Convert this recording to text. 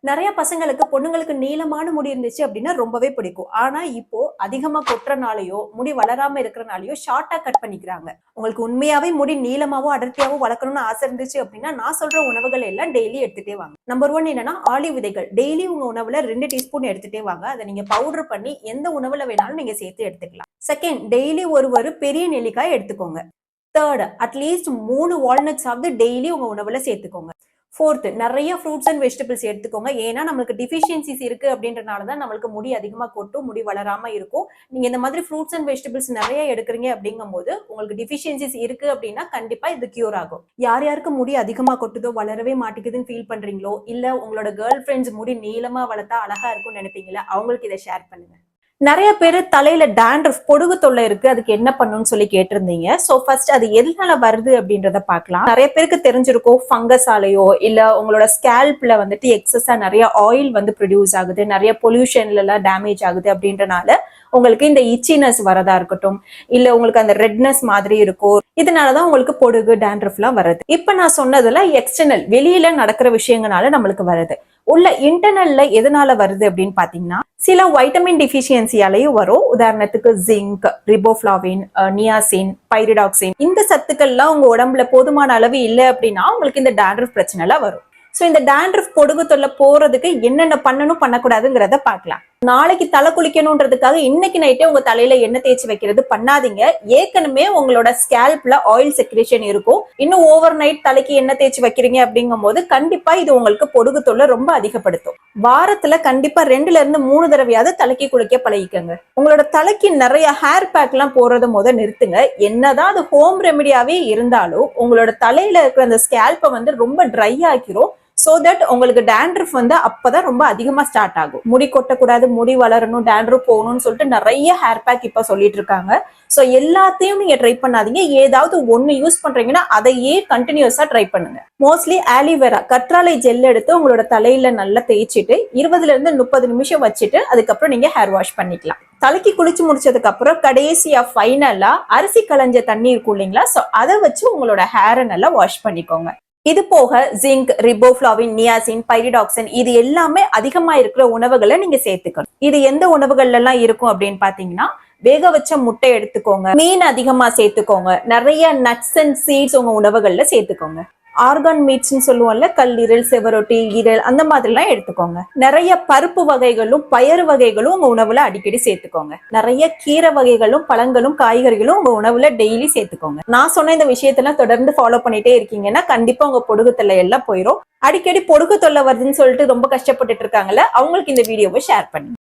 நிறைய பசங்களுக்கு பொண்ணுங்களுக்கு நீளமான முடி இருந்துச்சு அப்படின்னா ரொம்பவே பிடிக்கும். ஆனா இப்போ அதிகமா கொட்டுறனாலயோ முடி வளராம இருக்கிறனாலயோ ஷார்ட்டா கட் பண்ணிக்கிறாங்க. உங்களுக்கு உண்மையாவே முடி நீளமாவோ அடர்த்தியாவோ வளர்க்கணும்னு ஆசை இருந்துச்சு அப்படின்னா நான் சொல்ற உணவுகள் எல்லாம் டெய்லி எடுத்துட்டே வாங்க. நம்பர் 1 என்னன்னா ஆலிவ் விதைகள். டெய்லி உங்க உணவுல 2 டீஸ்பூன் எடுத்துட்டே வாங்க. அதை நீங்க பவுடர் பண்ணி எந்த உணவுல வேணாலும் நீங்க சேர்த்து எடுத்துக்கலாம். செகண்ட், டெய்லி ஒரு பெரிய நெல்லிக்காய் எடுத்துக்கோங்க. தேர்ட், அட்லீஸ்ட் 3 வால்நட்ஸ் ஆவது டெய்லி உங்க உணவுல சேர்த்துக்கோங்க. ஃபோர்த், நிறைய ஃப்ரூட்ஸ் அண்ட் வெஜிடபிள்ஸ் எடுத்துக்கோங்க. ஏன்னா நம்மளுக்கு டிஃபிஷியன்சிஸ் இருக்கு அப்படின்றனால தான் நம்மளுக்கு முடி அதிகமா கொட்டும், முடி வளராம இருக்கும். நீங்க இந்த மாதிரி ஃப்ரூட்ஸ் அண்ட் வெஜிடபிள்ஸ் நிறைய எடுக்கிறீங்க அப்படிங்கும் போது உங்களுக்கு டிஃபிஷியன்சிஸ் இருக்கு அப்படின்னா கண்டிப்பா இது கியூர் ஆகும். யார் யாருக்கு முடி அதிகமா கொட்டுதோ, வளரவே மாட்டேங்குதுன்னு ஃபீல் பண்றீங்களோ, இல்ல உங்களோட கேர்ள் ஃப்ரெண்ட்ஸ் முடி நீளமா வளர்த்தா அழகா இருக்கும்னு நினைப்பீங்களா, அவங்களுக்கு இதை ஷேர் பண்ணுங்க. நிறைய பேர் தலையில டேண்ட்ரஃப் பொடுகு தொல்லை இருக்கு, அதுக்கு என்ன பண்ணணும்னு சொல்லி கேட்டிருந்தீங்க. சோ ஃபர்ஸ்ட் அது எதனால வருது அப்படின்றத பார்க்கலாம். நிறைய பேருக்கு தெரிஞ்சிருக்கும், ஃபங்கஸாலேயோ இல்ல உங்களோட ஸ்கேல்ப்ல வந்துட்டு எக்ஸஸா நிறைய ஆயில் வந்து ப்ரொடியூஸ் ஆகுது, நிறைய பொல்யூஷன்ல எல்லாம் டேமேஜ் ஆகுது அப்படின்றனால உங்களுக்கு இந்த இச்சினஸ் வரதா இருக்கட்டும், இல்ல உங்களுக்கு அந்த ரெட்னஸ் மாதிரி இருக்கும். இதனாலதான் உங்களுக்கு பொடுகு டேண்ட்ரஃப் எல்லாம் வருது. இப்ப நான் சொன்னதுல எக்ஸ்டர்னல் வெளியில நடக்கிற விஷயங்களால நம்மளுக்கு வருது. உள்ள இன்டர்னல்ல எதனால வருது அப்படின்னு பாத்தீங்கன்னா, சில வைட்டமின் டிஃபிஷியன்சியாலையும் வரும். உதாரணத்துக்கு ஜிங்க், ரிபோஃப்ளாவின், நியாசின், பைரிடாக்சின், இந்த சத்துக்கள்லாம் உங்க உடம்புல போதுமான அளவு இல்லை அப்படின்னா உங்களுக்கு இந்த டேண்ட்ரஃப் பிரச்சனை எல்லாம் வரும். சோ இந்த டேண்ட்ரஃப் பொடுகு தொல்லை போறதுக்கு என்னென்ன பண்ணணும் பண்ணக்கூடாதுங்கிறத பார்க்கலாம். நாளைக்கு தலை குளிக்கணும்ன்றதுக்காக இன்னைக்கு நைட்டே உங்க தலையில எண்ணெய் தேய்ச்சி வைக்கிறது பண்ணாதீங்க. ஏற்கனவே உங்களோட ஸ்கேல்ப்ல ஆயில் செக்ரேஷன் இருக்கும். இன்னும் ஓவர் நைட் தலைக்கு எண்ணெய் தேய்ச்சி வைக்கிறீங்க அப்படிங்கும் போது கண்டிப்பா இது உங்களுக்கு பொடுகு தொல்லை ரொம்ப அதிகப்படுத்தும். வாரத்துல கண்டிப்பா 2ல இருந்து 3 தடவையாவது தலைக்கு குளிக்க பழகிக்கங்க. உங்களோட தலைக்கு நிறைய ஹேர் பேக் எல்லாம் போறத நிறுத்துங்க. என்னதான் அது ஹோம் ரெமெடியாவே இருந்தாலும் உங்களோட தலையில இருக்கிற அந்த ஸ்கேல்பை வந்து ரொம்ப ட்ரை ஆக்கிரும். சோ தட் உங்களுக்கு டேண்ட்ரஃப் வந்து அப்பதான் ரொம்ப அதிகமா ஸ்டார்ட் ஆகும். முடி கொட்டக்கூடாது, முடி வளரணும், டேண்ட்ரஃப் போகணும்னு சொல்லிட்டு நிறைய ஹேர் பேக் இப்ப சொல்லிட்டு இருக்காங்க. சோ எல்லாத்தையும் நீங்க ட்ரை பண்ணாதீங்க. ஏதாவது ஒண்ணு யூஸ் பண்றீங்கன்னா அதையே கண்டினியூஸா ட்ரை பண்ணுங்க. மோஸ்ட்லி ஆலிவேரா கற்றாழை ஜெல் எடுத்து உங்களோட தலையில நல்லா தேய்ச்சிட்டு 20ல இருந்து 30 நிமிஷம் வச்சுட்டு அதுக்கப்புறம் நீங்க ஹேர் வாஷ் பண்ணிக்கலாம். தலைக்கு குளிச்சு முடிச்சதுக்கு அப்புறம் கடைசியா ஃபைனலா அரிசி களைஞ்ச தண்ணி இருக்கும் இல்லைங்களா, சோ அதை வச்சு உங்களோட ஹேரை நல்லா வாஷ் பண்ணிக்கோங்க. இது போக ஜிங்க், ரிபோஃப்ளாவின், நியாசின், பைரிடாக்சின் இது எல்லாமே அதிகமா இருக்கிற உணவுகளை நீங்க சேர்த்துக்கணும். இது எந்த உணவுகள்ல எல்லாம் இருக்கும் அப்படின்னு பாத்தீங்கன்னா, வேக வச்ச முட்டை எடுத்துக்கோங்க, மீன் அதிகமா சேர்த்துக்கோங்க, நிறைய நட்ஸ் அண்ட் சீட்ஸ் உங்க உணவுகள்ல சேர்த்துக்கோங்க. ஆர்கான் மீட்ஸ்ன்னு சொல்லுவோம்ல, கல்லீரல், செவரொட்டி, ஈரல் அந்த மாதிரி எல்லாம் எடுத்துக்கோங்க. நிறைய பருப்பு வகைகளும் பயறு வகைகளும் உங்க உணவுல அடிக்கடி சேர்த்துக்கோங்க. நிறைய கீரை வகைகளும் பழங்களும் காய்கறிகளும் உங்க உணவுல டெய்லி சேர்த்துக்கோங்க. நான் சொன்ன இந்த விஷயத்தெல்லாம் தொடர்ந்து ஃபாலோ பண்ணிட்டே இருக்கீங்கன்னா கண்டிப்பா உங்க பொடுகு தொல்லை எல்லாம் போயிடும். அடிக்கடி பொடுகு தொல்லை வருதுன்னு சொல்லிட்டு ரொம்ப கஷ்டப்பட்டுட்டு இருக்காங்கல்ல, அவங்களுக்கு இந்த வீடியோவை ஷேர் பண்ணுங்க.